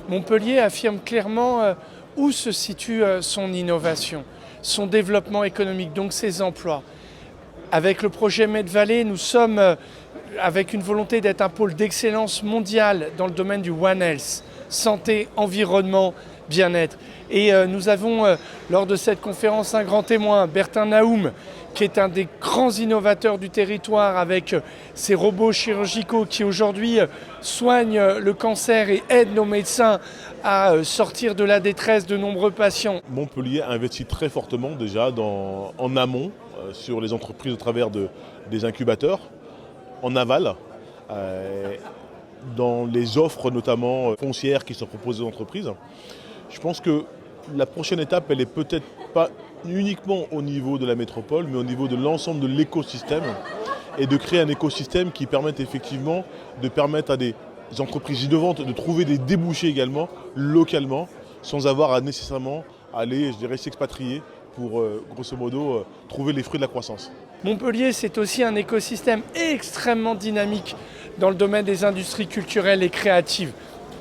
Montpellier affirme clairement où se situe son innovation, son développement économique, donc ses emplois. Avec le projet Med-Valley, nous sommes avec une volonté d'être un pôle d'excellence mondiale dans le domaine du One Health, santé, environnement, bien-être. Et nous avons, lors de cette conférence, un grand témoin, Bertin Naoum, qui est un des grands innovateurs du territoire avec ses robots chirurgicaux qui aujourd'hui soignent le cancer et aident nos médecins à sortir de la détresse de nombreux patients. Montpellier investit très fortement déjà en amont sur les entreprises au travers des incubateurs, en aval, dans les offres notamment foncières qui sont proposées aux entreprises. Je pense que la prochaine étape, elle est peut-être pas uniquement au niveau de la métropole, mais au niveau de l'ensemble de l'écosystème et de créer un écosystème qui permette effectivement de permettre à des entreprises innovantes de trouver des débouchés également localement sans avoir à nécessairement aller, je dirais, s'expatrier pour grosso modo trouver les fruits de la croissance. Montpellier, c'est aussi un écosystème extrêmement dynamique dans le domaine des industries culturelles et créatives.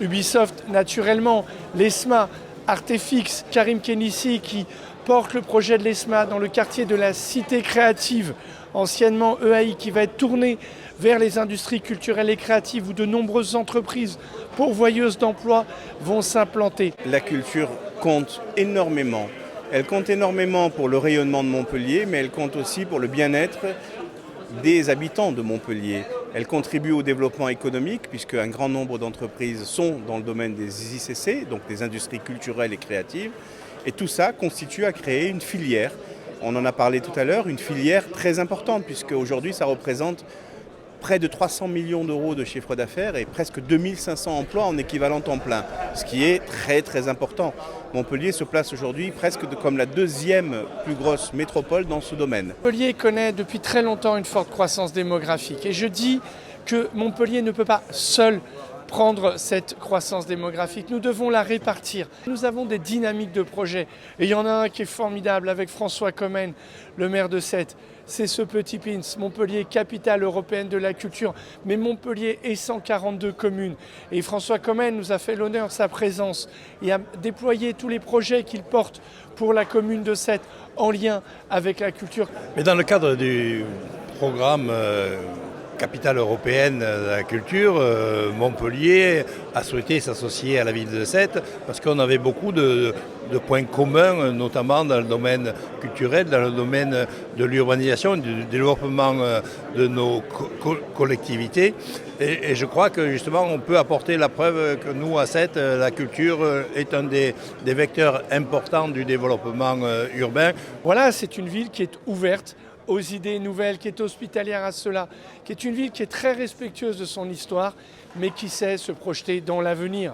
Ubisoft, naturellement, l'ESMA, Artefix, Karim Kenissi qui porte le projet de l'ESMA dans le quartier de la Cité créative, anciennement EAI, qui va être tourné vers les industries culturelles et créatives où de nombreuses entreprises pourvoyeuses d'emplois vont s'implanter. La culture compte énormément. Elle compte énormément pour le rayonnement de Montpellier, mais elle compte aussi pour le bien-être des habitants de Montpellier. Elle contribue au développement économique puisque un grand nombre d'entreprises sont dans le domaine des ICC, donc des industries culturelles et créatives. Et tout ça constitue à créer une filière. On en a parlé tout à l'heure, une filière très importante puisque aujourd'hui ça représente près de 300 millions d'euros de chiffre d'affaires et presque 2500 emplois en équivalent temps plein, ce qui est très très important. Montpellier se place aujourd'hui presque comme la deuxième plus grosse métropole dans ce domaine. Montpellier connaît depuis très longtemps une forte croissance démographique et je dis que Montpellier ne peut pas seul prendre cette croissance démographique. Nous devons la répartir. Nous avons des dynamiques de projets. Et il y en a un qui est formidable avec François Commen, le maire de Sète. C'est ce petit pins, Montpellier, capitale européenne de la culture. Mais Montpellier est 142 communes. Et François Commen nous a fait l'honneur de sa présence et a déployé tous les projets qu'il porte pour la commune de Sète en lien avec la culture. Mais dans le cadre du programme capitale européenne de la culture, Montpellier a souhaité s'associer à la ville de Sète parce qu'on avait beaucoup de points communs, notamment dans le domaine culturel, dans le domaine de l'urbanisation, du développement de nos collectivités. Et je crois que justement on peut apporter la preuve que nous à Sète, la culture est un des vecteurs importants du développement urbain. Voilà, c'est une ville qui est ouverte aux idées nouvelles, qui est hospitalière à cela, qui est une ville qui est très respectueuse de son histoire, mais qui sait se projeter dans l'avenir.